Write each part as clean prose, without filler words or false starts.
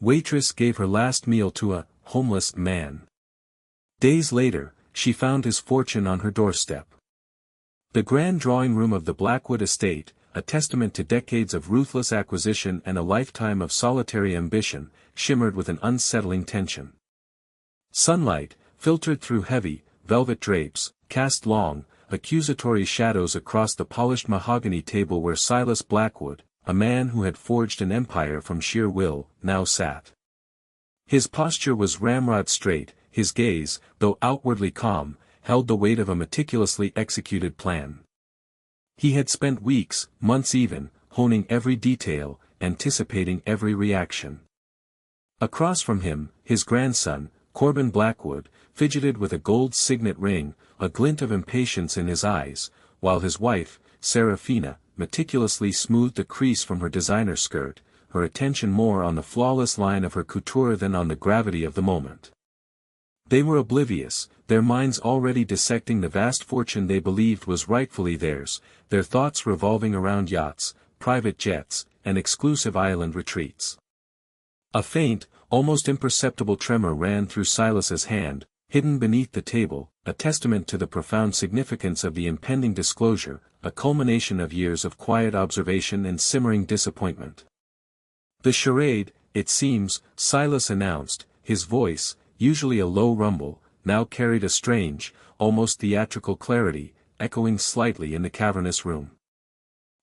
Waitress gave her last meal to a homeless man. Days later, she found his fortune on her doorstep. The grand drawing room of the Blackwood estate, a testament to decades of ruthless acquisition and a lifetime of solitary ambition, shimmered with an unsettling tension. Sunlight, filtered through heavy, velvet drapes, cast long, accusatory shadows across the polished mahogany table where Silas Blackwood, a man who had forged an empire from sheer will, now sat. His posture was ramrod straight, his gaze, though outwardly calm, held the weight of a meticulously executed plan. He had spent weeks, months even, honing every detail, anticipating every reaction. Across from him, his grandson, Corbin Blackwood, fidgeted with a gold signet ring, a glint of impatience in his eyes, while his wife, Seraphina, meticulously smoothed a crease from her designer skirt, her attention more on the flawless line of her couture than on the gravity of the moment. They were oblivious, their minds already dissecting the vast fortune they believed was rightfully theirs, their thoughts revolving around yachts, private jets, and exclusive island retreats. A faint, almost imperceptible tremor ran through Silas's hand, hidden beneath the table, a testament to the profound significance of the impending disclosure, a culmination of years of quiet observation and simmering disappointment. The charade, it seems, Silas announced, his voice, usually a low rumble, now carried a strange, almost theatrical clarity, echoing slightly in the cavernous room.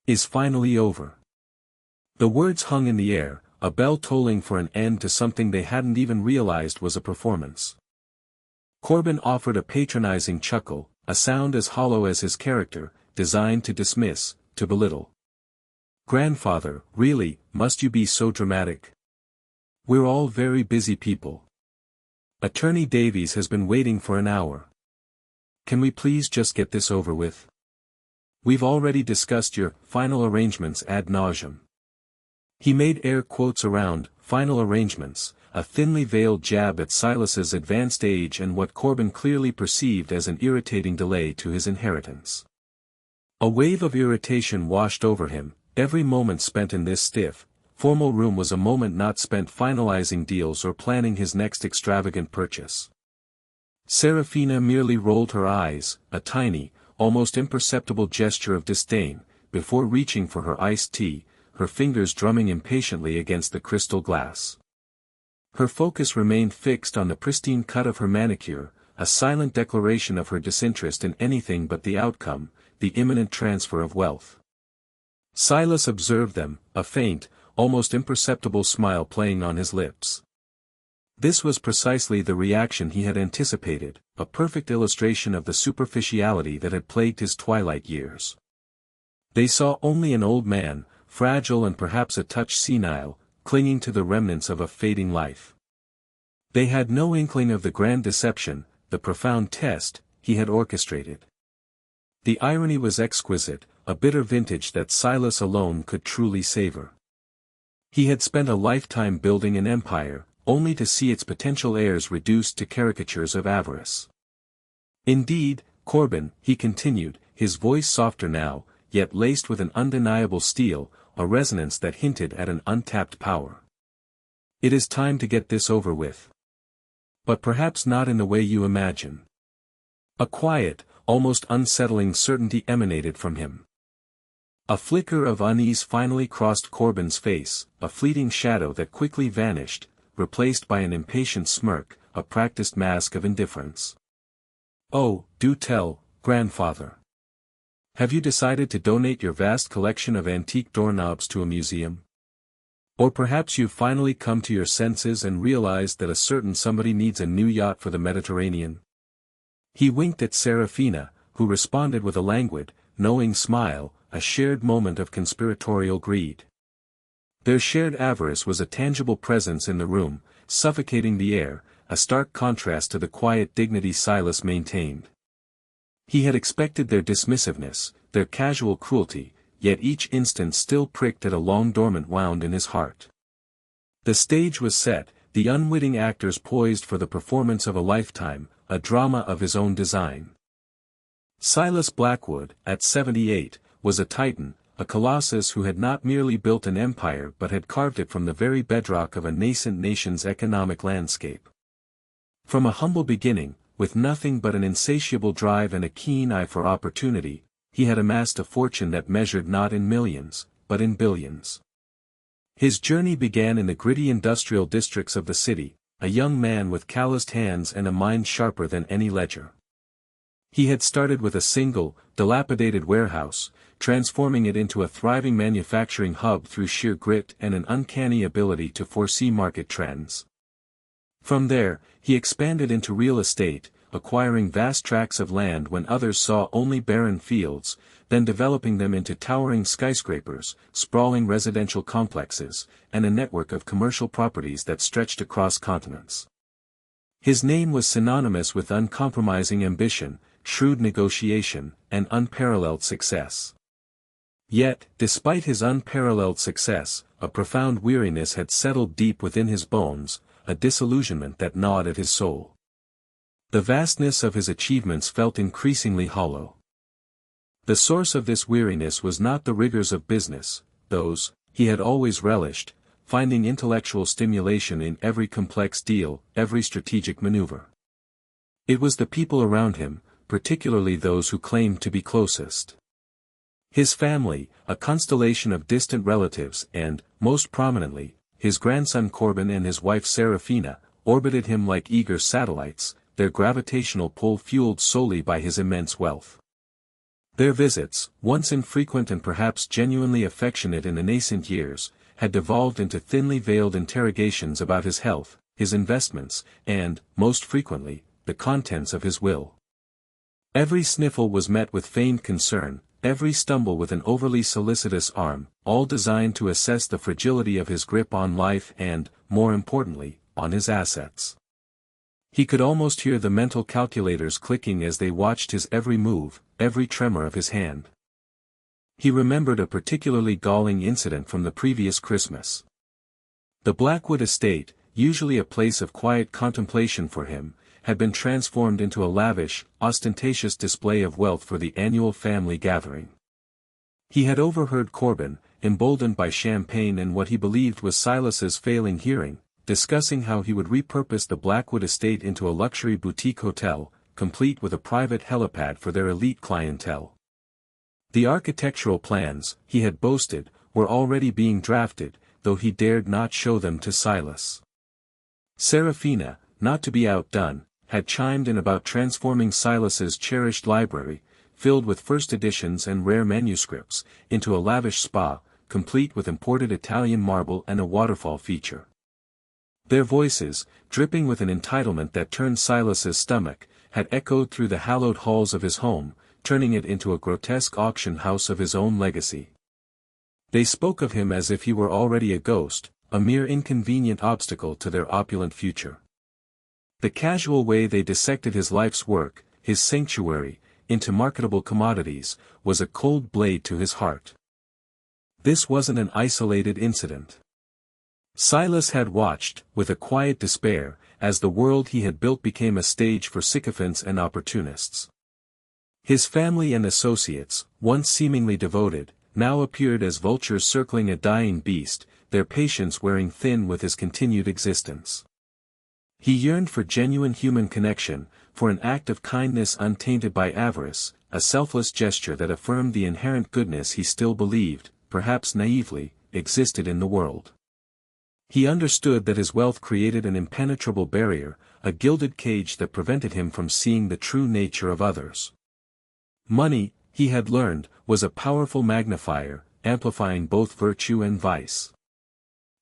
Is finally over. The words hung in the air, a bell tolling for an end to something they hadn't even realized was a performance. Corbin offered a patronizing chuckle, a sound as hollow as his character, designed to dismiss, to belittle. "Grandfather, really, must you be so dramatic? We're all very busy people. Attorney Davies has been waiting for an hour. Can we please just get this over with? We've already discussed your final arrangements ad nauseam." He made air quotes around final arrangements, a thinly veiled jab at Silas's advanced age and what Corbin clearly perceived as an irritating delay to his inheritance. A wave of irritation washed over him. Every moment spent in this stiff, formal room was a moment not spent finalizing deals or planning his next extravagant purchase. Seraphina merely rolled her eyes, a tiny, almost imperceptible gesture of disdain, before reaching for her iced tea, her fingers drumming impatiently against the crystal glass. Her focus remained fixed on the pristine cut of her manicure, a silent declaration of her disinterest in anything but the outcome, the imminent transfer of wealth. Silas observed them, a faint, almost imperceptible smile playing on his lips. This was precisely the reaction he had anticipated, a perfect illustration of the superficiality that had plagued his twilight years. They saw only an old man, fragile and perhaps a touch senile, clinging to the remnants of a fading life. They had no inkling of the grand deception, the profound test, he had orchestrated. The irony was exquisite, a bitter vintage that Silas alone could truly savor. He had spent a lifetime building an empire, only to see its potential heirs reduced to caricatures of avarice. Indeed, Corbin, he continued, his voice softer now, yet laced with an undeniable steel, a resonance that hinted at an untapped power. It is time to get this over with. But perhaps not in the way you imagine. A quiet, almost unsettling certainty emanated from him. A flicker of unease finally crossed Corbin's face, a fleeting shadow that quickly vanished, replaced by an impatient smirk, a practiced mask of indifference. "Oh, do tell, grandfather. Have you decided to donate your vast collection of antique doorknobs to a museum? Or perhaps you've finally come to your senses and realized that a certain somebody needs a new yacht for the Mediterranean?" He winked at Seraphina, who responded with a languid, knowing smile, a shared moment of conspiratorial greed. Their shared avarice was a tangible presence in the room, suffocating the air, a stark contrast to the quiet dignity Silas maintained. He had expected their dismissiveness, their casual cruelty, yet each instant still pricked at a long dormant wound in his heart. The stage was set, the unwitting actors poised for the performance of a lifetime, a drama of his own design. Silas Blackwood, at 78, was a titan, a colossus who had not merely built an empire but had carved it from the very bedrock of a nascent nation's economic landscape. From a humble beginning, with nothing but an insatiable drive and a keen eye for opportunity, he had amassed a fortune that measured not in millions, but in billions. His journey began in the gritty industrial districts of the city, a young man with calloused hands and a mind sharper than any ledger. He had started with a single, dilapidated warehouse, transforming it into a thriving manufacturing hub through sheer grit and an uncanny ability to foresee market trends. From there, he expanded into real estate, acquiring vast tracts of land when others saw only barren fields, then developing them into towering skyscrapers, sprawling residential complexes, and a network of commercial properties that stretched across continents. His name was synonymous with uncompromising ambition, shrewd negotiation, and unparalleled success. Yet, despite his unparalleled success, a profound weariness had settled deep within his bones, a disillusionment that gnawed at his soul. The vastness of his achievements felt increasingly hollow. The source of this weariness was not the rigors of business, those, he had always relished, finding intellectual stimulation in every complex deal, every strategic maneuver. It was the people around him, particularly those who claimed to be closest. His family, a constellation of distant relatives and, most prominently, his grandson Corbin and his wife Serafina, orbited him like eager satellites, their gravitational pull fueled solely by his immense wealth. Their visits, once infrequent and perhaps genuinely affectionate in the nascent years, had devolved into thinly veiled interrogations about his health, his investments, and, most frequently, the contents of his will. Every sniffle was met with feigned concern, every stumble with an overly solicitous arm, all designed to assess the fragility of his grip on life and, more importantly, on his assets. He could almost hear the mental calculators clicking as they watched his every move, every tremor of his hand. He remembered a particularly galling incident from the previous Christmas. The Blackwood estate, usually a place of quiet contemplation for him, had been transformed into a lavish, ostentatious display of wealth for the annual family gathering. He had overheard Corbin, emboldened by champagne and what he believed was Silas's failing hearing, discussing how he would repurpose the Blackwood estate into a luxury boutique hotel, complete with a private helipad for their elite clientele. The architectural plans, he had boasted, were already being drafted, though he dared not show them to Silas. Serafina, not to be outdone, had chimed in about transforming Silas's cherished library, filled with first editions and rare manuscripts, into a lavish spa, complete with imported Italian marble and a waterfall feature. Their voices, dripping with an entitlement that turned Silas's stomach, had echoed through the hallowed halls of his home, turning it into a grotesque auction house of his own legacy. They spoke of him as if he were already a ghost, a mere inconvenient obstacle to their opulent future. The casual way they dissected his life's work, his sanctuary, into marketable commodities, was a cold blade to his heart. This wasn't an isolated incident. Silas had watched, with a quiet despair, as the world he had built became a stage for sycophants and opportunists. His family and associates, once seemingly devoted, now appeared as vultures circling a dying beast, their patience wearing thin with his continued existence. He yearned for genuine human connection, for an act of kindness untainted by avarice, a selfless gesture that affirmed the inherent goodness he still believed, perhaps naively, existed in the world. He understood that his wealth created an impenetrable barrier, a gilded cage that prevented him from seeing the true nature of others. Money, he had learned, was a powerful magnifier, amplifying both virtue and vice.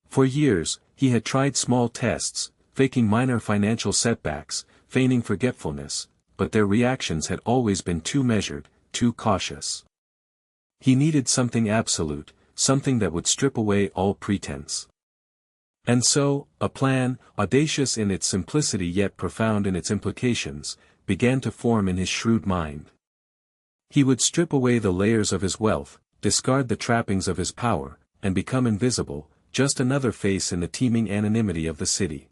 For years, he had tried small tests, faking minor financial setbacks, feigning forgetfulness, but their reactions had always been too measured, too cautious. He needed something absolute, something that would strip away all pretense. And so, a plan, audacious in its simplicity yet profound in its implications, began to form in his shrewd mind. He would strip away the layers of his wealth, discard the trappings of his power, and become invisible, just another face in the teeming anonymity of the city.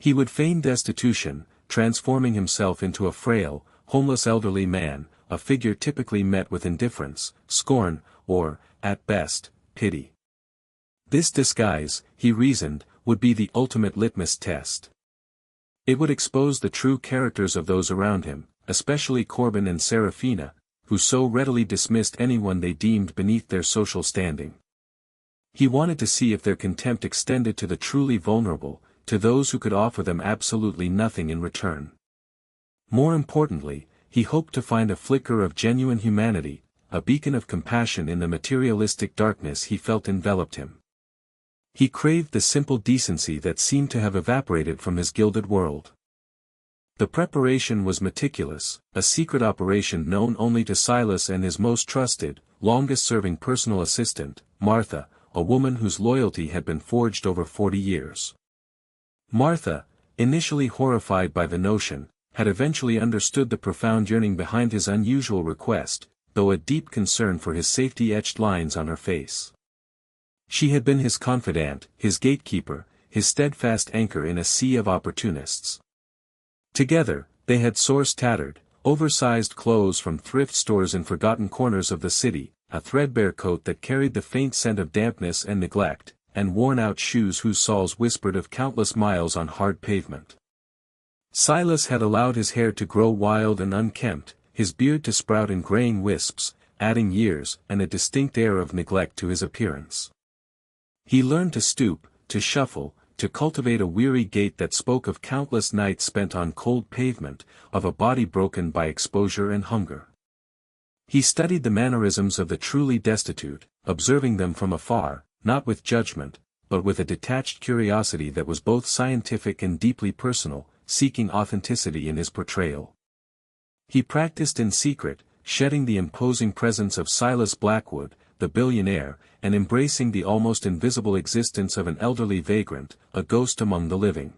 He would feign destitution, transforming himself into a frail, homeless elderly man, a figure typically met with indifference, scorn, or, at best, pity. This disguise, he reasoned, would be the ultimate litmus test. It would expose the true characters of those around him, especially Corbin and Serafina, who so readily dismissed anyone they deemed beneath their social standing. He wanted to see if their contempt extended to the truly vulnerable, to those who could offer them absolutely nothing in return. More importantly, he hoped to find a flicker of genuine humanity, a beacon of compassion in the materialistic darkness he felt enveloped him. He craved the simple decency that seemed to have evaporated from his gilded world. The preparation was meticulous, a secret operation known only to Silas and his most trusted, longest-serving personal assistant, Martha, a woman whose loyalty had been forged over 40 years. Martha, initially horrified by the notion, had eventually understood the profound yearning behind his unusual request, though a deep concern for his safety etched lines on her face. She had been his confidant, his gatekeeper, his steadfast anchor in a sea of opportunists. Together, they had sourced tattered, oversized clothes from thrift stores in forgotten corners of the city, a threadbare coat that carried the faint scent of dampness and neglect, and worn-out shoes whose soles whispered of countless miles on hard pavement. Silas had allowed his hair to grow wild and unkempt, his beard to sprout in graying wisps, adding years and a distinct air of neglect to his appearance. He learned to stoop, to shuffle, to cultivate a weary gait that spoke of countless nights spent on cold pavement, of a body broken by exposure and hunger. He studied the mannerisms of the truly destitute, observing them from afar, not with judgment, but with a detached curiosity that was both scientific and deeply personal, seeking authenticity in his portrayal. He practiced in secret, shedding the imposing presence of Silas Blackwood, the billionaire, and embracing the almost invisible existence of an elderly vagrant, a ghost among the living.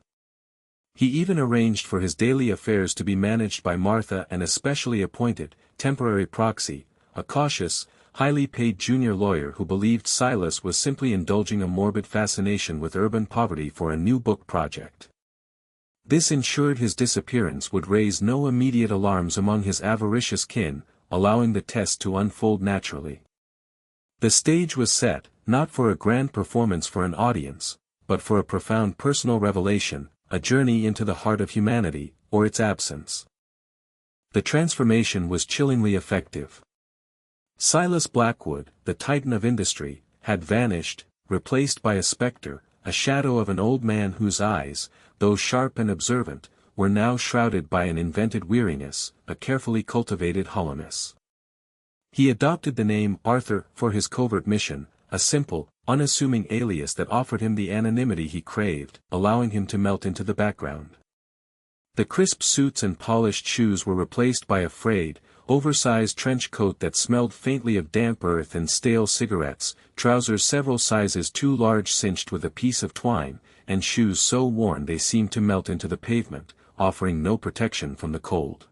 He even arranged for his daily affairs to be managed by Martha and a specially appointed, temporary proxy, a cautious, highly paid junior lawyer who believed Silas was simply indulging a morbid fascination with urban poverty for a new book project. This ensured his disappearance would raise no immediate alarms among his avaricious kin, allowing the test to unfold naturally. The stage was set, not for a grand performance for an audience, but for a profound personal revelation, a journey into the heart of humanity, or its absence. The transformation was chillingly effective. Silas Blackwood, the titan of industry, had vanished, replaced by a spectre, a shadow of an old man whose eyes, though sharp and observant, were now shrouded by an invented weariness, a carefully cultivated hollowness. He adopted the name Arthur for his covert mission, a simple, unassuming alias that offered him the anonymity he craved, allowing him to melt into the background. The crisp suits and polished shoes were replaced by a frayed, oversized trench coat that smelled faintly of damp earth and stale cigarettes, trousers several sizes too large cinched with a piece of twine, and shoes so worn they seemed to melt into the pavement, offering no protection from the cold.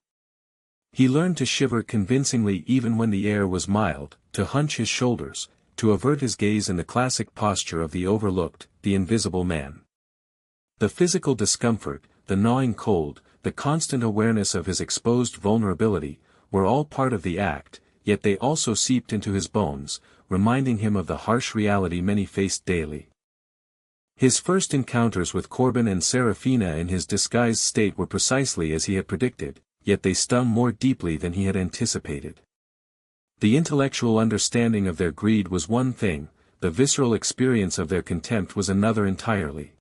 He learned to shiver convincingly even when the air was mild, to hunch his shoulders, to avert his gaze in the classic posture of the overlooked, the invisible man. The physical discomfort, the gnawing cold, the constant awareness of his exposed vulnerability, were all part of the act, yet they also seeped into his bones, reminding him of the harsh reality many faced daily. His first encounters with Corbin and Serafina in his disguised state were precisely as he had predicted, yet they stung more deeply than he had anticipated. The intellectual understanding of their greed was one thing, the visceral experience of their contempt was another entirely.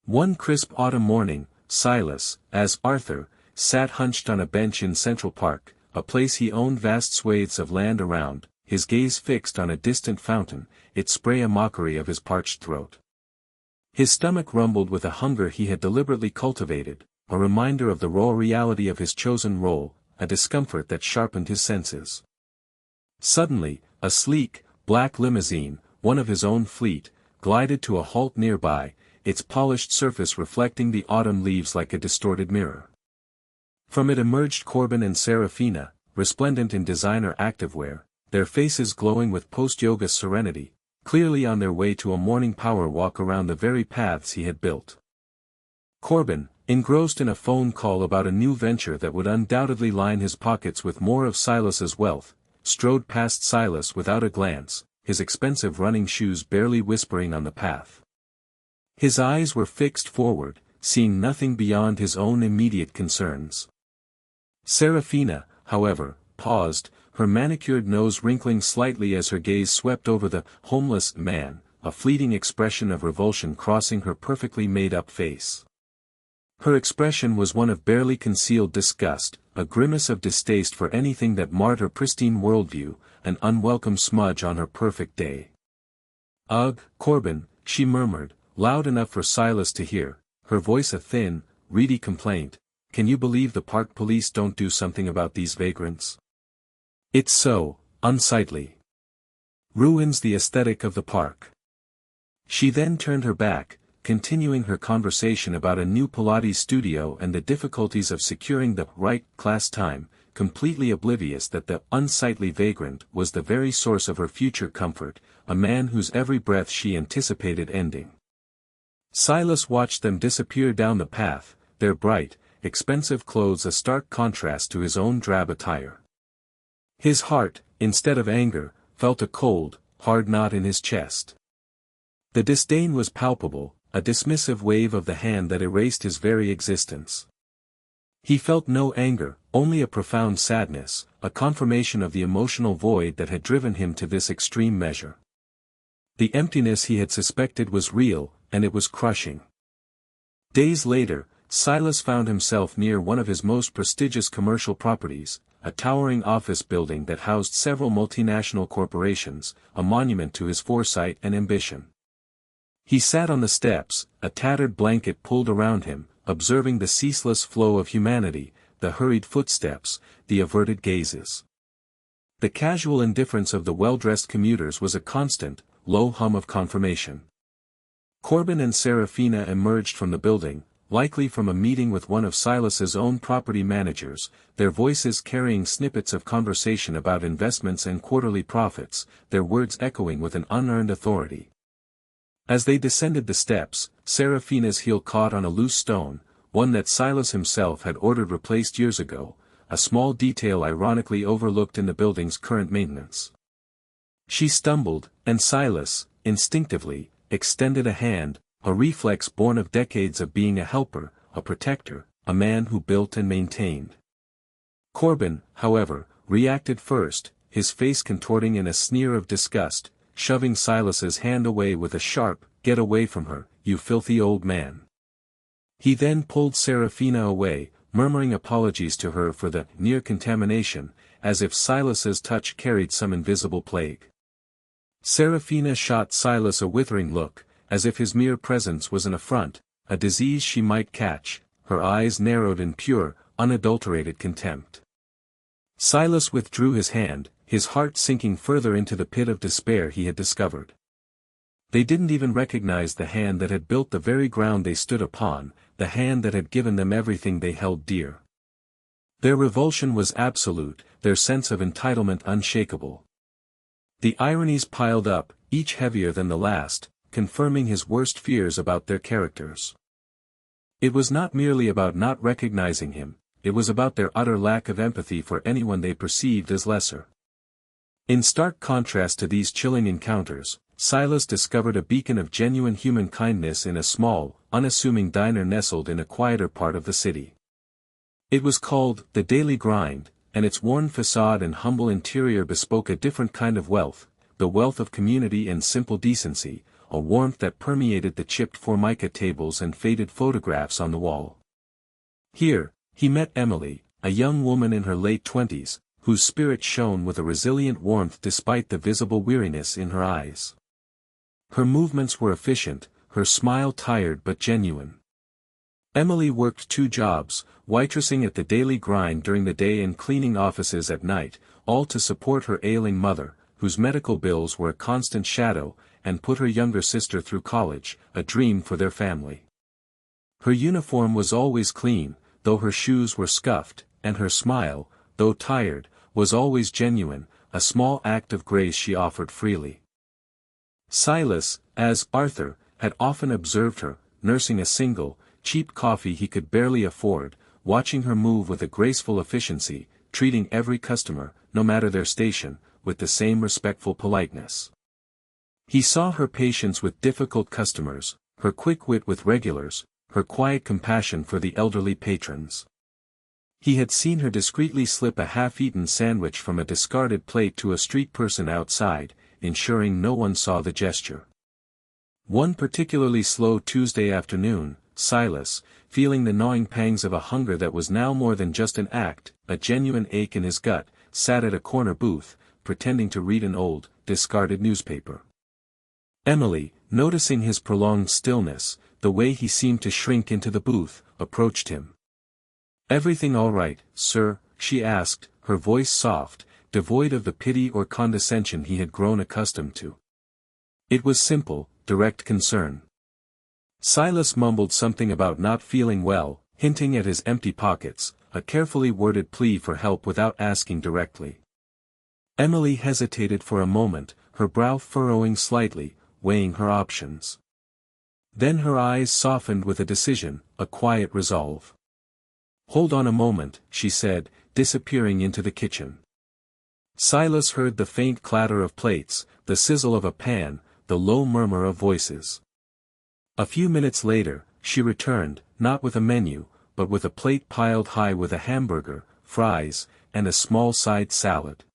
One crisp autumn morning, Silas, as Arthur, sat hunched on a bench in Central Park, a place he owned vast swathes of land around, his gaze fixed on a distant fountain, its spray a mockery of his parched throat. His stomach rumbled with a hunger he had deliberately cultivated, a reminder of the raw reality of his chosen role, a discomfort that sharpened his senses. Suddenly, a sleek, black limousine, one of his own fleet, glided to a halt nearby, its polished surface reflecting the autumn leaves like a distorted mirror. From it emerged Corbin and Serafina, resplendent in designer activewear, their faces glowing with post-yoga serenity, clearly on their way to a morning power walk around the very paths he had built. Corbin, engrossed in a phone call about a new venture that would undoubtedly line his pockets with more of Silas's wealth, strode past Silas without a glance, his expensive running shoes barely whispering on the path. His eyes were fixed forward, seeing nothing beyond his own immediate concerns. Serafina, however, paused, her manicured nose wrinkling slightly as her gaze swept over the homeless man, a fleeting expression of revulsion crossing her perfectly made-up face. Her expression was one of barely concealed disgust, a grimace of distaste for anything that marred her pristine worldview, an unwelcome smudge on her perfect day. "Ugh, Corbin," she murmured, loud enough for Silas to hear, her voice a thin, reedy complaint, "can you believe the park police don't do something about these vagrants? It's so unsightly. Ruins the aesthetic of the park." She then turned her back, continuing her conversation about a new Pilates studio and the difficulties of securing the right class time, completely oblivious that the unsightly vagrant was the very source of her future comfort, a man whose every breath she anticipated ending. Silas watched them disappear down the path, their bright, expensive clothes a stark contrast to his own drab attire. His heart, instead of anger, felt a cold, hard knot in his chest. The disdain was palpable, a dismissive wave of the hand that erased his very existence. He felt no anger, only a profound sadness, a confirmation of the emotional void that had driven him to this extreme measure. The emptiness he had suspected was real, and it was crushing. Days later, Silas found himself near one of his most prestigious commercial properties, a towering office building that housed several multinational corporations, a monument to his foresight and ambition. He sat on the steps, a tattered blanket pulled around him, observing the ceaseless flow of humanity, the hurried footsteps, the averted gazes. The casual indifference of the well-dressed commuters was a constant, low hum of confirmation. Corbin and Serafina emerged from the building, likely from a meeting with one of Silas's own property managers, their voices carrying snippets of conversation about investments and quarterly profits, their words echoing with an unearned authority. As they descended the steps, Serafina's heel caught on a loose stone, one that Silas himself had ordered replaced years ago, a small detail ironically overlooked in the building's current maintenance. She stumbled, and Silas, instinctively, extended a hand, a reflex born of decades of being a helper, a protector, a man who built and maintained. Corbin, however, reacted first, his face contorting in a sneer of disgust, shoving Silas's hand away with a sharp, "Get away from her, you filthy old man." He then pulled Serafina away, murmuring apologies to her for the near contamination, as if Silas's touch carried some invisible plague. Serafina shot Silas a withering look, as if his mere presence was an affront, a disease she might catch, her eyes narrowed in pure, unadulterated contempt. Silas withdrew his hand, his heart sinking further into the pit of despair he had discovered. They didn't even recognize the hand that had built the very ground they stood upon, the hand that had given them everything they held dear. Their revulsion was absolute, their sense of entitlement unshakable. The ironies piled up, each heavier than the last, confirming his worst fears about their characters. It was not merely about not recognizing him, it was about their utter lack of empathy for anyone they perceived as lesser. In stark contrast to these chilling encounters, Silas discovered a beacon of genuine human kindness in a small, unassuming diner nestled in a quieter part of the city. It was called The Daily Grind, and its worn facade and humble interior bespoke a different kind of wealth, the wealth of community and simple decency, a warmth that permeated the chipped formica tables and faded photographs on the wall. Here, he met Emily, a young woman in her late 20s, whose spirit shone with a resilient warmth despite the visible weariness in her eyes. Her movements were efficient, her smile tired but genuine. Emily worked 2 jobs, waitressing at the Daily Grind during the day and cleaning offices at night, all to support her ailing mother, whose medical bills were a constant shadow, and put her younger sister through college, a dream for their family. Her uniform was always clean, though her shoes were scuffed, and her smile, though tired, was always genuine, a small act of grace she offered freely. Silas, as Arthur, had often observed her, nursing a single, cheap coffee he could barely afford, watching her move with a graceful efficiency, treating every customer, no matter their station, with the same respectful politeness. He saw her patience with difficult customers, her quick wit with regulars, her quiet compassion for the elderly patrons. He had seen her discreetly slip a half-eaten sandwich from a discarded plate to a street person outside, ensuring no one saw the gesture. One particularly slow Tuesday afternoon, Silas, feeling the gnawing pangs of a hunger that was now more than just an act, a genuine ache in his gut, sat at a corner booth, pretending to read an old, discarded newspaper. Emily, noticing his prolonged stillness, the way he seemed to shrink into the booth, approached him. "Everything all right, sir?" she asked, her voice soft, devoid of the pity or condescension he had grown accustomed to. It was simple, direct concern. Silas mumbled something about not feeling well, hinting at his empty pockets, a carefully worded plea for help without asking directly. Emily hesitated for a moment, her brow furrowing slightly, weighing her options. Then her eyes softened with a decision, a quiet resolve. "Hold on a moment," she said, disappearing into the kitchen. Silas heard the faint clatter of plates, the sizzle of a pan, the low murmur of voices. A few minutes later, she returned, not with a menu, but with a plate piled high with a hamburger, fries, and a small side salad.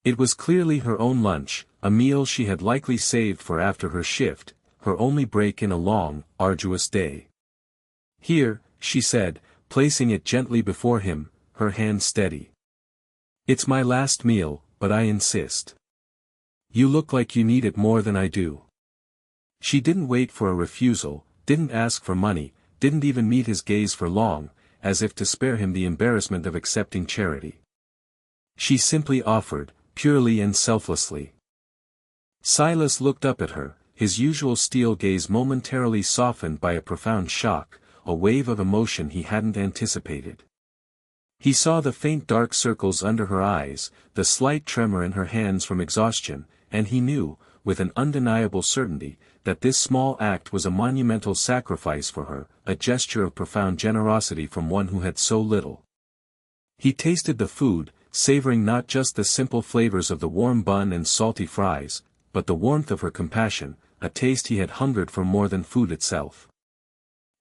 It was clearly her own lunch, a meal she had likely saved for after her shift, her only break in a long, arduous day. "Here," she said, placing it gently before him, her hand steady. "It's my last meal, but I insist. You look like you need it more than I do." She didn't wait for a refusal, didn't ask for money, didn't even meet his gaze for long, as if to spare him the embarrassment of accepting charity. She simply offered, purely and selflessly. Silas looked up at her, his usual steel gaze momentarily softened by a profound shock, a wave of emotion he hadn't anticipated. He saw the faint dark circles under her eyes, the slight tremor in her hands from exhaustion, and he knew, with an undeniable certainty, that this small act was a monumental sacrifice for her, a gesture of profound generosity from one who had so little. He tasted the food, savoring not just the simple flavors of the warm bun and salty fries, but the warmth of her compassion, a taste he had hungered for more than food itself.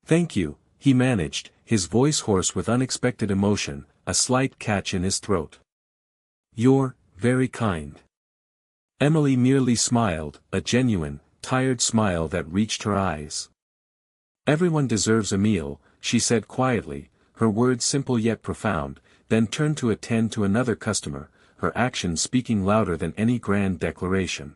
"Thank you," he managed, his voice hoarse with unexpected emotion, a slight catch in his throat. "You're very kind." Emily merely smiled, a genuine, tired smile that reached her eyes. "Everyone deserves a meal," she said quietly, her words simple yet profound, then turned to attend to another customer, her actions speaking louder than any grand declaration.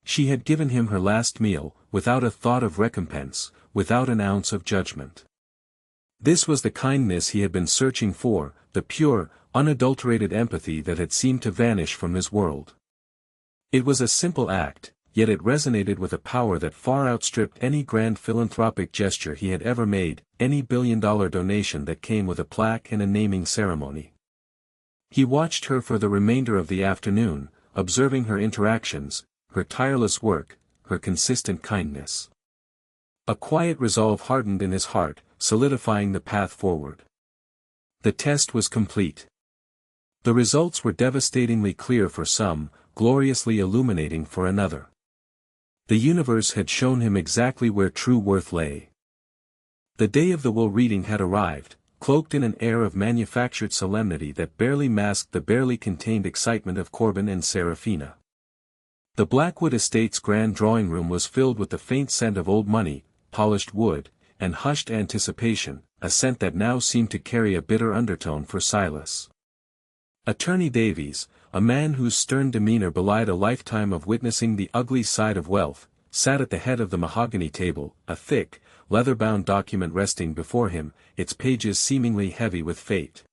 She had given him her last meal, without a thought of recompense, without an ounce of judgment. This was the kindness he had been searching for, the pure, unadulterated empathy that had seemed to vanish from his world. It was a simple act, yet it resonated with a power that far outstripped any grand philanthropic gesture he had ever made, any billion-dollar donation that came with a plaque and a naming ceremony. He watched her for the remainder of the afternoon, observing her interactions, her tireless work, her consistent kindness. A quiet resolve hardened in his heart, solidifying the path forward. The test was complete. The results were devastatingly clear for some, gloriously illuminating for another. The universe had shown him exactly where true worth lay. The day of the will reading had arrived, cloaked in an air of manufactured solemnity that barely masked the barely contained excitement of Corbin and Serafina. The Blackwood Estate's grand drawing room was filled with the faint scent of old money, polished wood, and hushed anticipation, a scent that now seemed to carry a bitter undertone for Silas. Attorney Davies, a man whose stern demeanor belied a lifetime of witnessing the ugly side of wealth, sat at the head of the mahogany table, a thick, leather-bound document resting before him, its pages seemingly heavy with fate.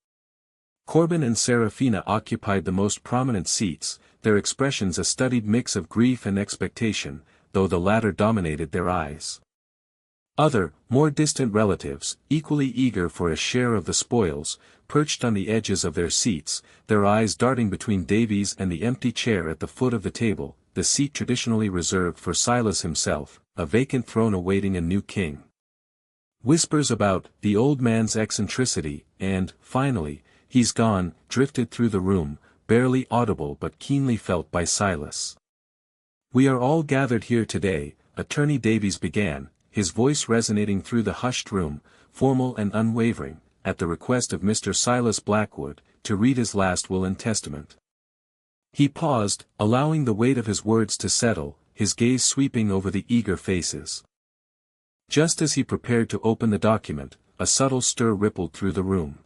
Corbin and Serafina occupied the most prominent seats, their expressions a studied mix of grief and expectation, though the latter dominated their eyes. Other, more distant relatives, equally eager for a share of the spoils, perched on the edges of their seats, their eyes darting between Davies and the empty chair at the foot of the table, the seat traditionally reserved for Silas himself, a vacant throne awaiting a new king. Whispers about the old man's eccentricity, and, finally, "He's gone," drifted through the room, barely audible but keenly felt by Silas. "We are all gathered here today," Attorney Davies began, his voice resonating through the hushed room, formal and unwavering, at the request of Mr. Silas Blackwood, to read his last will and testament. He paused, allowing the weight of his words to settle, his gaze sweeping over the eager faces. Just as he prepared to open the document, a subtle stir rippled through the room.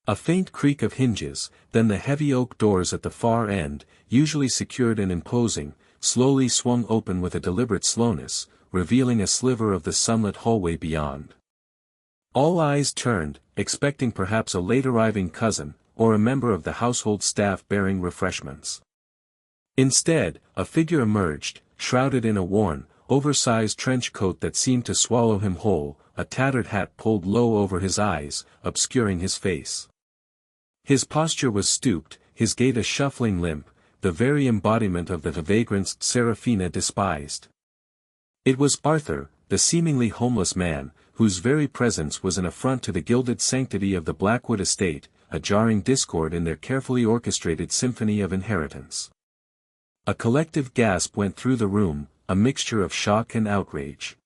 A faint creak of hinges, then the heavy oak doors at the far end, usually secured and imposing, slowly swung open with a deliberate slowness, revealing a sliver of the sunlit hallway beyond. All eyes turned, expecting perhaps a late-arriving cousin, or a member of the household staff bearing refreshments. Instead, a figure emerged, shrouded in a worn, oversized trench coat that seemed to swallow him whole, a tattered hat pulled low over his eyes, obscuring his face. His posture was stooped, his gait a shuffling limp, the very embodiment of the vagrants Seraphina despised. It was Arthur, the seemingly homeless man, whose very presence was an affront to the gilded sanctity of the Blackwood estate, a jarring discord in their carefully orchestrated symphony of inheritance. A collective gasp went through the room, a mixture of shock and outrage.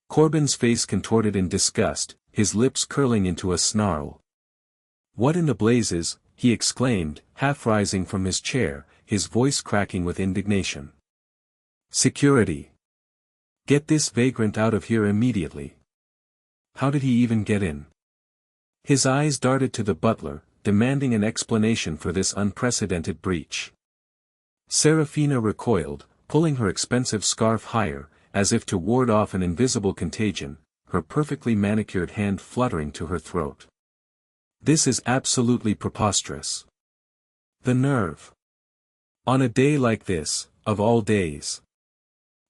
Corbin's face contorted in disgust, his lips curling into a snarl. "What in the blazes?" he exclaimed, half rising from his chair, his voice cracking with indignation. "Security! Get this vagrant out of here immediately. How did he even get in?" His eyes darted to the butler, demanding an explanation for this unprecedented breach. Seraphina recoiled, pulling her expensive scarf higher, as if to ward off an invisible contagion, her perfectly manicured hand fluttering to her throat. "This is absolutely preposterous. The nerve! On a day like this, of all days.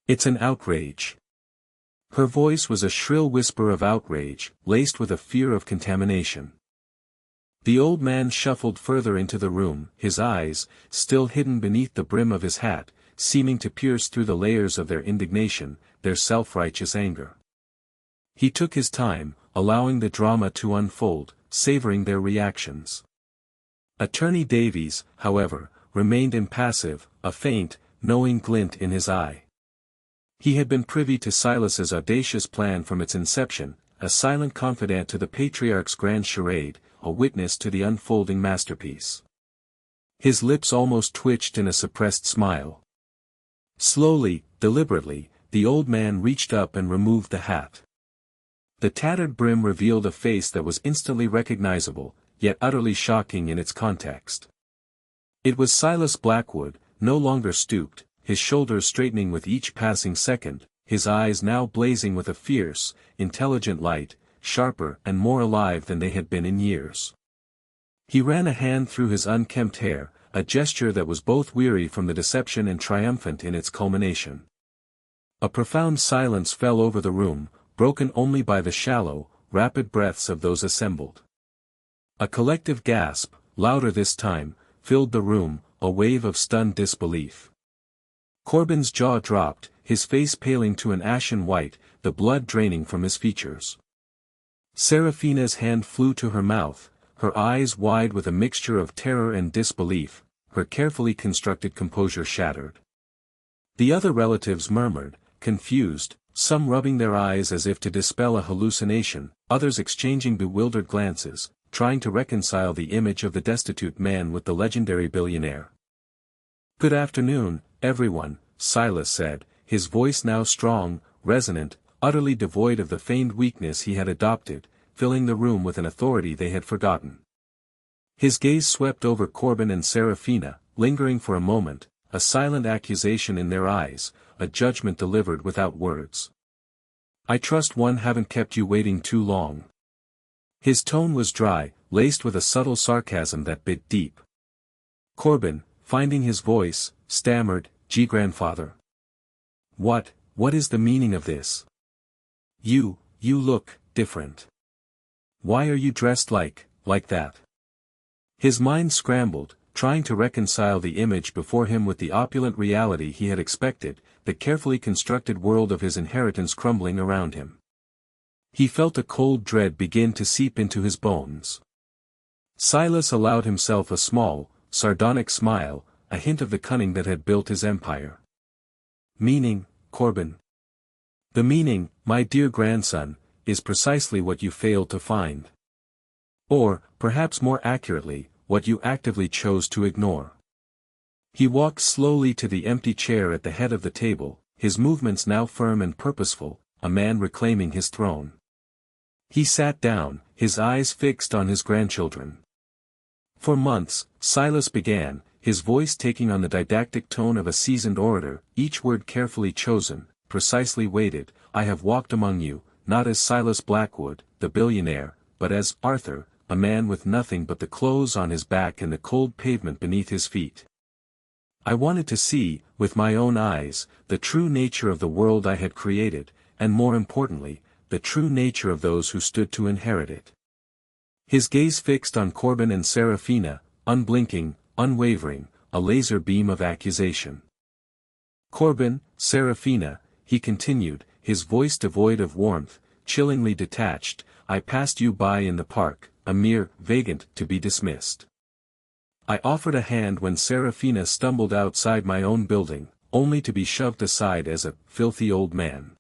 It's an outrage." Her voice was a shrill whisper of outrage, laced with a fear of contamination. The old man shuffled further into the room, his eyes, still hidden beneath the brim of his hat, seeming to pierce through the layers of their indignation, their self-righteous anger. He took his time, allowing the drama to unfold, savoring their reactions. Attorney Davies, however, remained impassive, a faint, knowing glint in his eye. He had been privy to Silas's audacious plan from its inception, a silent confidant to the patriarch's grand charade, a witness to the unfolding masterpiece. His lips almost twitched in a suppressed smile. Slowly, deliberately, the old man reached up and removed the hat. The tattered brim revealed a face that was instantly recognizable, yet utterly shocking in its context. It was Silas Blackwood, no longer stooped, his shoulders straightening with each passing second, his eyes now blazing with a fierce, intelligent light, sharper and more alive than they had been in years. He ran a hand through his unkempt hair, a gesture that was both weary from the deception and triumphant in its culmination. A profound silence fell over the room, broken only by the shallow, rapid breaths of those assembled. A collective gasp, louder this time, filled the room, a wave of stunned disbelief. Corbin's jaw dropped, his face paling to an ashen white, the blood draining from his features. Seraphina's hand flew to her mouth, her eyes wide with a mixture of terror and disbelief, her carefully constructed composure shattered. The other relatives murmured, confused, some rubbing their eyes as if to dispel a hallucination, others exchanging bewildered glances, trying to reconcile the image of the destitute man with the legendary billionaire. "Good afternoon, everyone," Silas said, his voice now strong, resonant, utterly devoid of the feigned weakness he had adopted, filling the room with an authority they had forgotten. His gaze swept over Corbin and Seraphina, lingering for a moment, a silent accusation in their eyes, a judgment delivered without words. "I trust one haven't kept you waiting too long." His tone was dry, laced with a subtle sarcasm that bit deep. Corbin, finding his voice, stammered, "Gee, grandfather. What is the meaning of this? You look different. Why are you dressed like that?" His mind scrambled, trying to reconcile the image before him with the opulent reality he had expected, the carefully constructed world of his inheritance crumbling around him. He felt a cold dread begin to seep into his bones. Silas allowed himself a small, sardonic smile, a hint of the cunning that had built his empire. Meaning, Corbin? The meaning, my dear grandson, is precisely what you failed to find. Or, perhaps more accurately, what you actively chose to ignore. He walked slowly to the empty chair at the head of the table, his movements now firm and purposeful, a man reclaiming his throne. He sat down, his eyes fixed on his grandchildren. For months, Silas began, his voice taking on the didactic tone of a seasoned orator, each word carefully chosen, precisely weighted. I have walked among you, not as Silas Blackwood, the billionaire, but as Arthur, a man with nothing but the clothes on his back and the cold pavement beneath his feet. I wanted to see, with my own eyes, the true nature of the world I had created, and more importantly, the true nature of those who stood to inherit it. His gaze fixed on Corbin and Seraphina, unblinking, unwavering, a laser beam of accusation. Corbin, Seraphina, he continued, his voice devoid of warmth, chillingly detached, I passed you by in the park, a mere vagrant to be dismissed. I offered a hand when Seraphina stumbled outside my own building, only to be shoved aside as a filthy old man.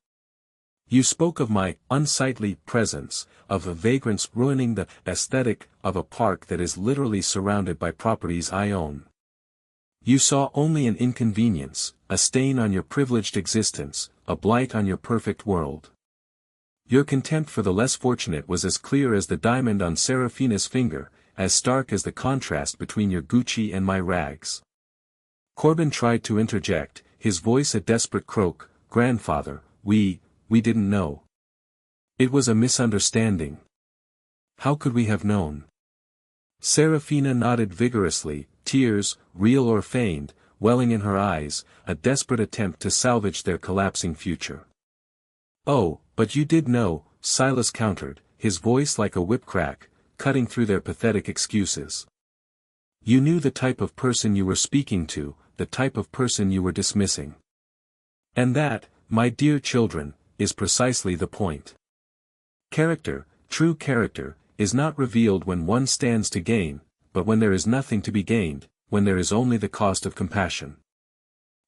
You spoke of my unsightly presence, of the vagrants ruining the aesthetic of a park that is literally surrounded by properties I own. You saw only an inconvenience, a stain on your privileged existence, a blight on your perfect world. Your contempt for the less fortunate was as clear as the diamond on Seraphina's finger, as stark as the contrast between your Gucci and my rags. Corbin tried to interject, his voice a desperate croak, Grandfather, we didn't know. It was a misunderstanding. How could we have known? Seraphina nodded vigorously, tears, real or feigned, welling in her eyes, a desperate attempt to salvage their collapsing future. Oh, but you did know, Silas countered, his voice like a whip crack, cutting through their pathetic excuses. You knew the type of person you were speaking to, the type of person you were dismissing. And that, my dear children, is precisely the point. Character, true character, is not revealed when one stands to gain, but when there is nothing to be gained, when there is only the cost of compassion.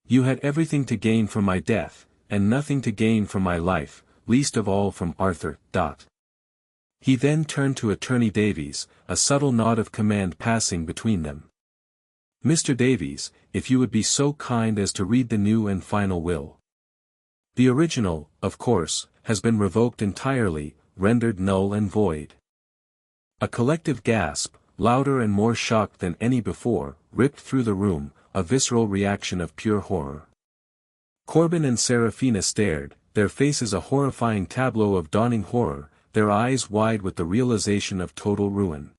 You had everything to gain from my death, and nothing to gain from my life, least of all from Arthur. He then turned to Attorney Davies, a subtle nod of command passing between them. Mr. Davies, if you would be so kind as to read the new and final will. The original, of course, has been revoked entirely, rendered null and void. A collective gasp, louder and more shocked than any before, ripped through the room, a visceral reaction of pure horror. Corbin and Seraphina stared, their faces a horrifying tableau of dawning horror, their eyes wide with the realization of total ruin.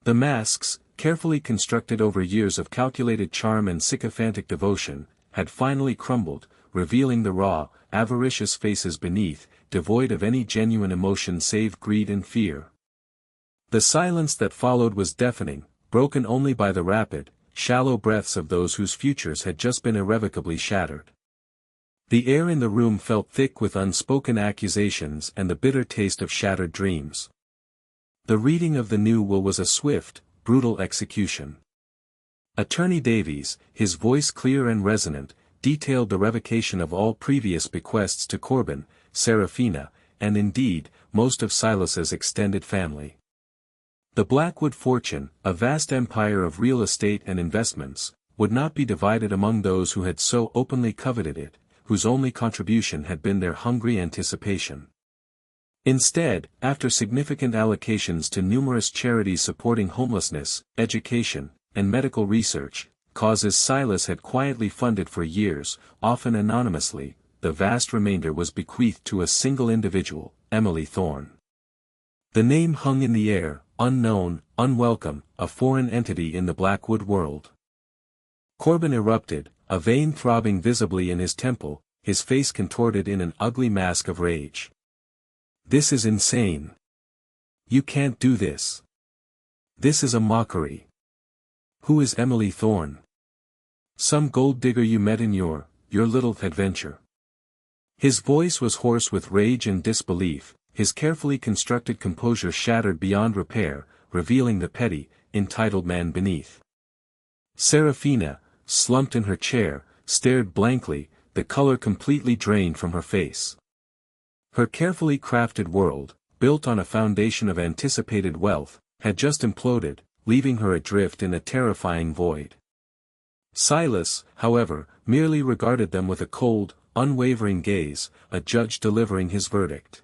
The masks, carefully constructed over years of calculated charm and sycophantic devotion, had finally crumbled, revealing the raw, avaricious faces beneath, devoid of any genuine emotion save greed and fear. The silence that followed was deafening, broken only by the rapid, shallow breaths of those whose futures had just been irrevocably shattered. The air in the room felt thick with unspoken accusations and the bitter taste of shattered dreams. The reading of the new will was a swift, brutal execution. Attorney Davies, his voice clear and resonant, detailed the revocation of all previous bequests to Corbin, Seraphina, and indeed, most of Silas's extended family. The Blackwood fortune, a vast empire of real estate and investments, would not be divided among those who had so openly coveted it, whose only contribution had been their hungry anticipation. Instead, after significant allocations to numerous charities supporting homelessness, education, and medical research, causes Silas had quietly funded for years, often anonymously, the vast remainder was bequeathed to a single individual, Emily Thorne. The name hung in the air, unknown, unwelcome, a foreign entity in the Blackwood world. Corbin erupted, a vein throbbing visibly in his temple, his face contorted in an ugly mask of rage. This is insane. You can't do this. This is a mockery. Who is Emily Thorne? Some gold digger you met in your little adventure. His voice was hoarse with rage and disbelief, his carefully constructed composure shattered beyond repair, revealing the petty, entitled man beneath. Serafina, slumped in her chair, stared blankly, the color completely drained from her face. Her carefully crafted world, built on a foundation of anticipated wealth, had just imploded, leaving her adrift in a terrifying void. Silas, however, merely regarded them with a cold, unwavering gaze, a judge delivering his verdict.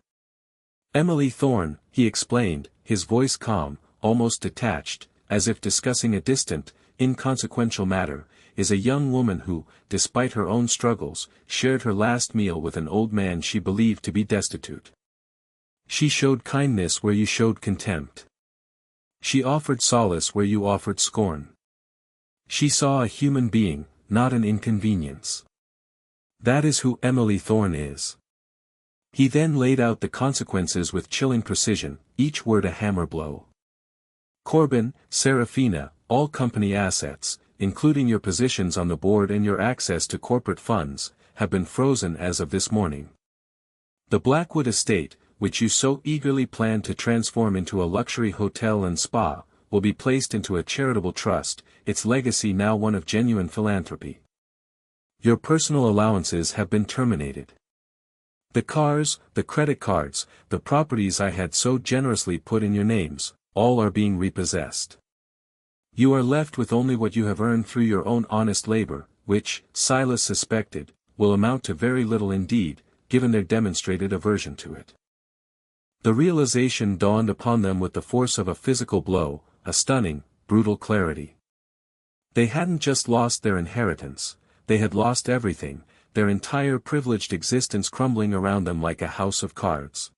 Emily Thorne, he explained, his voice calm, almost detached, as if discussing a distant, inconsequential matter, is a young woman who, despite her own struggles, shared her last meal with an old man she believed to be destitute. She showed kindness where you showed contempt. She offered solace where you offered scorn. She saw a human being, not an inconvenience. That is who Emily Thorne is. He then laid out the consequences with chilling precision, each word a hammer blow. Corbin, Serafina, all company assets, including your positions on the board and your access to corporate funds, have been frozen as of this morning. The Blackwood estate, which you so eagerly planned to transform into a luxury hotel and spa, will be placed into a charitable trust, its legacy now one of genuine philanthropy. Your personal allowances have been terminated. The cars, the credit cards, the properties I had so generously put in your names, all are being repossessed. You are left with only what you have earned through your own honest labor, which, Silas suspected, will amount to very little indeed, given their demonstrated aversion to it. The realization dawned upon them with the force of a physical blow, a stunning, brutal clarity. They hadn't just lost their inheritance, they had lost everything, their entire privileged existence crumbling around them like a house of cards.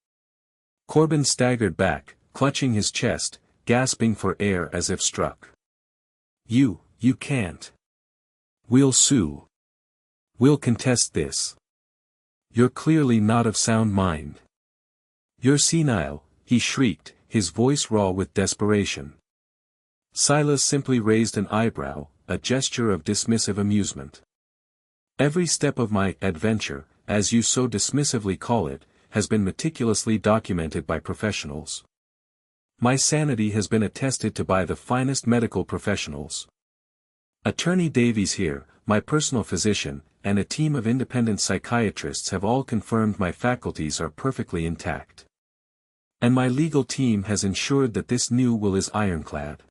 Corbin staggered back, clutching his chest, gasping for air as if struck. You can't. We'll sue. We'll contest this. You're clearly not of sound mind. You're senile, he shrieked, his voice raw with desperation. Silas simply raised an eyebrow, a gesture of dismissive amusement. Every step of my adventure, as you so dismissively call it, has been meticulously documented by professionals. My sanity has been attested to by the finest medical professionals. Attorney Davies here, my personal physician, and a team of independent psychiatrists have all confirmed my faculties are perfectly intact. And my legal team has ensured that this new will is ironclad.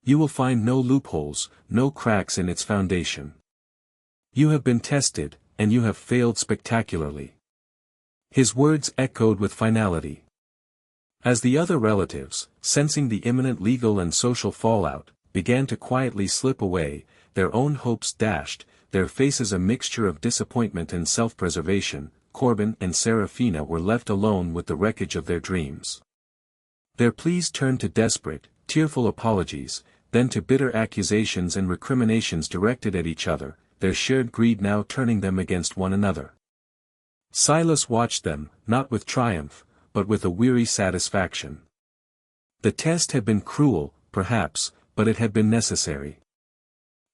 You will find no loopholes, no cracks in its foundation. You have been tested, and you have failed spectacularly. His words echoed with finality. As the other relatives, sensing the imminent legal and social fallout, began to quietly slip away, their own hopes dashed, their faces a mixture of disappointment and self-preservation, Corbin and Serafina were left alone with the wreckage of their dreams. Their pleas turned to desperate, tearful apologies, then to bitter accusations and recriminations directed at each other, their shared greed now turning them against one another. Silas watched them, not with triumph, but with a weary satisfaction. The test had been cruel, perhaps, but it had been necessary.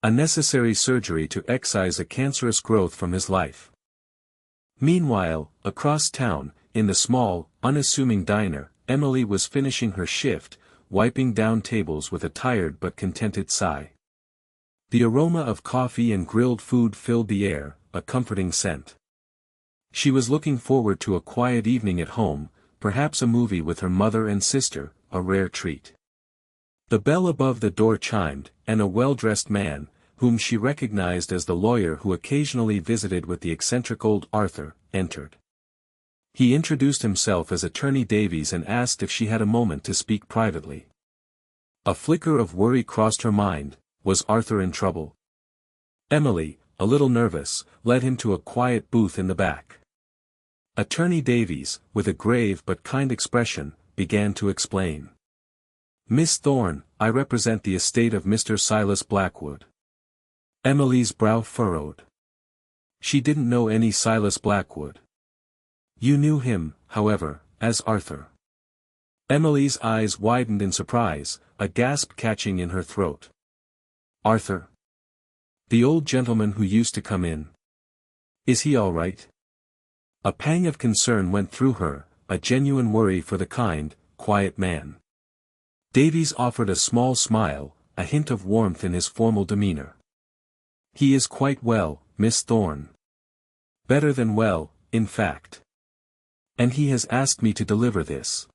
A necessary surgery to excise a cancerous growth from his life. Meanwhile, across town, in the small, unassuming diner, Emily was finishing her shift, wiping down tables with a tired but contented sigh. The aroma of coffee and grilled food filled the air, a comforting scent. She was looking forward to a quiet evening at home, perhaps a movie with her mother and sister, a rare treat. The bell above the door chimed, and a well-dressed man, whom she recognized as the lawyer who occasionally visited with the eccentric old Arthur, entered. He introduced himself as Attorney Davies and asked if she had a moment to speak privately. A flicker of worry crossed her mind. Was Arthur in trouble? Emily, a little nervous, led him to a quiet booth in the back. Attorney Davies, with a grave but kind expression, began to explain. Miss Thorne, I represent the estate of Mr. Silas Blackwood. Emily's brow furrowed. She didn't know any Silas Blackwood. You knew him, however, as Arthur. Emily's eyes widened in surprise, a gasp catching in her throat. Arthur? The old gentleman who used to come in. Is he all right? A pang of concern went through her, a genuine worry for the kind, quiet man. Davies offered a small smile, a hint of warmth in his formal demeanor. "He is quite well, Miss Thorne. Better than well, in fact. And he has asked me to deliver this."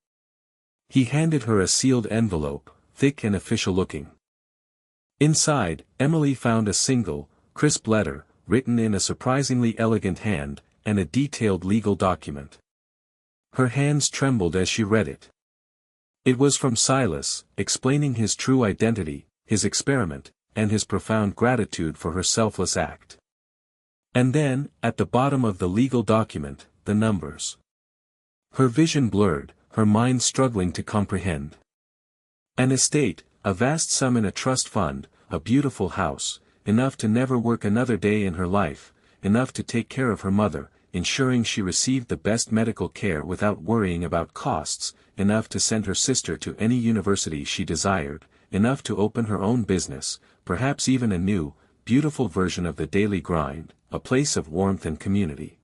He handed her a sealed envelope, thick and official-looking. Inside, Emily found a single, crisp letter, written in a surprisingly elegant hand, and a detailed legal document. Her hands trembled as she read it. It was from Silas, explaining his true identity, his experiment, and his profound gratitude for her selfless act. And then, at the bottom of the legal document, the numbers. Her vision blurred, her mind struggling to comprehend. An estate, a vast sum in a trust fund, a beautiful house, enough to never work another day in her life, enough to take care of her mother, ensuring she received the best medical care without worrying about costs, enough to send her sister to any university she desired, enough to open her own business, perhaps even a new, beautiful version of the daily grind, a place of warmth and community.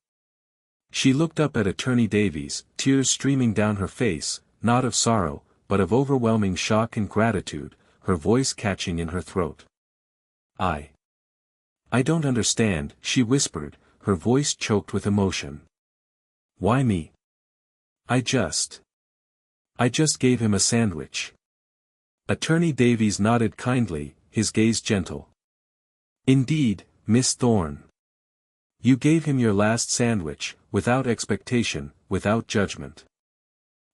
She looked up at Attorney Davies, tears streaming down her face, not of sorrow, but of overwhelming shock and gratitude, her voice catching in her throat. I don't understand," she whispered, her voice choked with emotion. "Why me? I just gave him a sandwich." Attorney Davies nodded kindly, his gaze gentle. "Indeed, Miss Thorne. You gave him your last sandwich, without expectation, without judgment.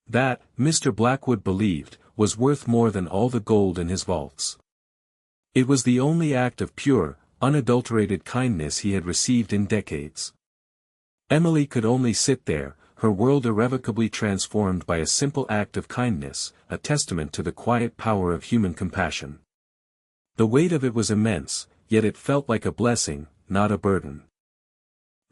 That, Mr. Blackwood believed, was worth more than all the gold in his vaults. It was the only act of pure, unadulterated kindness he had received in decades." Emily could only sit there, her world irrevocably transformed by a simple act of kindness, a testament to the quiet power of human compassion. The weight of it was immense, yet it felt like a blessing, not a burden.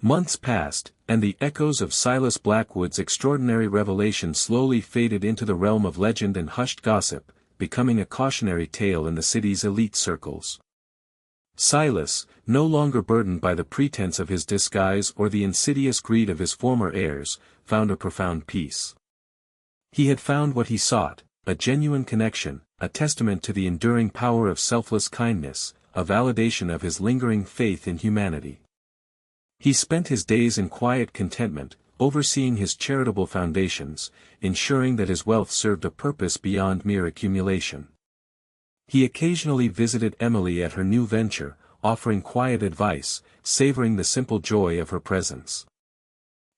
Months passed, and the echoes of Silas Blackwood's extraordinary revelation slowly faded into the realm of legend and hushed gossip, becoming a cautionary tale in the city's elite circles. Silas, no longer burdened by the pretense of his disguise or the insidious greed of his former heirs, found a profound peace. He had found what he sought, a genuine connection, a testament to the enduring power of selfless kindness, a validation of his lingering faith in humanity. He spent his days in quiet contentment, overseeing his charitable foundations, ensuring that his wealth served a purpose beyond mere accumulation. He occasionally visited Emily at her new venture, offering quiet advice, savoring the simple joy of her presence.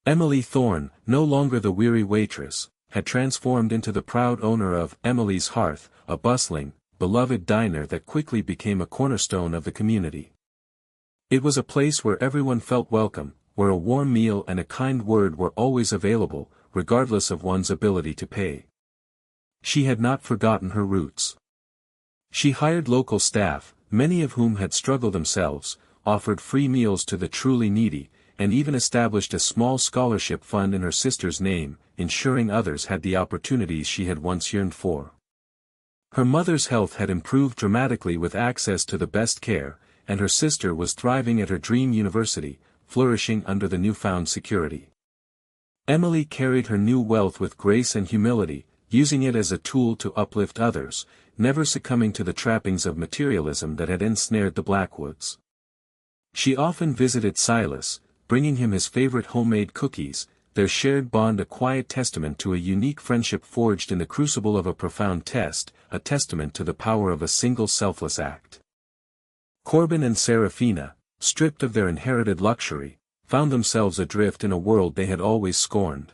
Emily Thorne, no longer the weary waitress, had transformed into the proud owner of Emily's Hearth, a bustling, beloved diner that quickly became a cornerstone of the community. It was a place where everyone felt welcome, where a warm meal and a kind word were always available, regardless of one's ability to pay. She had not forgotten her roots. She hired local staff, many of whom had struggled themselves, offered free meals to the truly needy, and even established a small scholarship fund in her sister's name, ensuring others had the opportunities she had once yearned for. Her mother's health had improved dramatically with access to the best care, and her sister was thriving at her dream university, flourishing under the newfound security. Emily carried her new wealth with grace and humility, using it as a tool to uplift others, never succumbing to the trappings of materialism that had ensnared the Blackwoods. She often visited Silas, bringing him his favorite homemade cookies, their shared bond a quiet testament to a unique friendship forged in the crucible of a profound test, a testament to the power of a single selfless act. Corbin and Serafina, stripped of their inherited luxury, found themselves adrift in a world they had always scorned.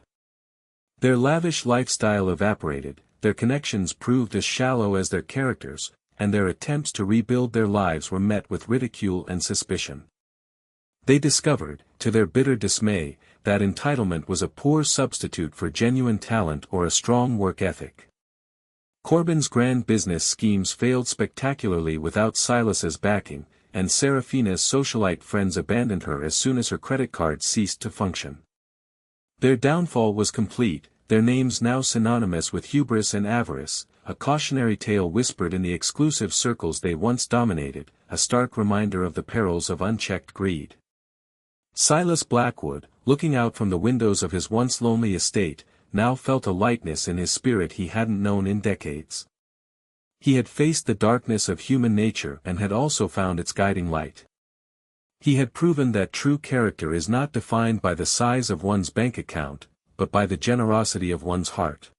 Their lavish lifestyle evaporated, their connections proved as shallow as their characters, and their attempts to rebuild their lives were met with ridicule and suspicion. They discovered, to their bitter dismay, that entitlement was a poor substitute for genuine talent or a strong work ethic. Corbin's grand business schemes failed spectacularly without Silas's backing, and Serafina's socialite friends abandoned her as soon as her credit card ceased to function. Their downfall was complete, their names now synonymous with hubris and avarice, a cautionary tale whispered in the exclusive circles they once dominated, a stark reminder of the perils of unchecked greed. Silas Blackwood, looking out from the windows of his once lonely estate, now felt a lightness in his spirit he hadn't known in decades. He had faced the darkness of human nature and had also found its guiding light. He had proven that true character is not defined by the size of one's bank account, but by the generosity of one's heart.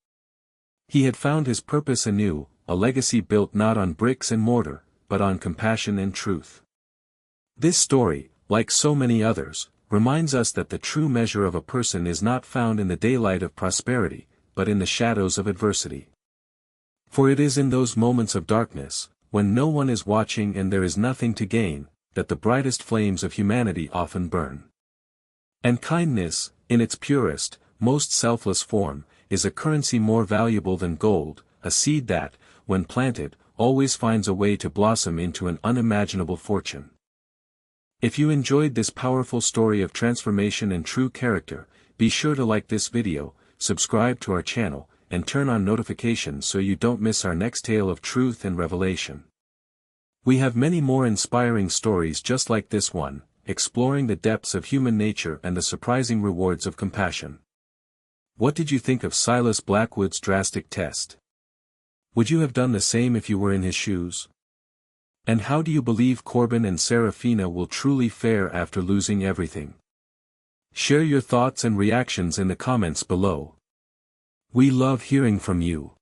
He had found his purpose anew, a legacy built not on bricks and mortar, but on compassion and truth. This story, like so many others, reminds us that the true measure of a person is not found in the daylight of prosperity, but in the shadows of adversity. For it is in those moments of darkness, when no one is watching and there is nothing to gain, that the brightest flames of humanity often burn. And kindness, in its purest, most selfless form, is a currency more valuable than gold, a seed that, when planted, always finds a way to blossom into an unimaginable fortune. If you enjoyed this powerful story of transformation and true character, be sure to like this video, subscribe to our channel, and turn on notifications so you don't miss our next tale of truth and revelation. We have many more inspiring stories just like this one, exploring the depths of human nature and the surprising rewards of compassion. What did you think of Silas Blackwood's drastic test? Would you have done the same if you were in his shoes? And how do you believe Corbin and Serafina will truly fare after losing everything? Share your thoughts and reactions in the comments below. We love hearing from you.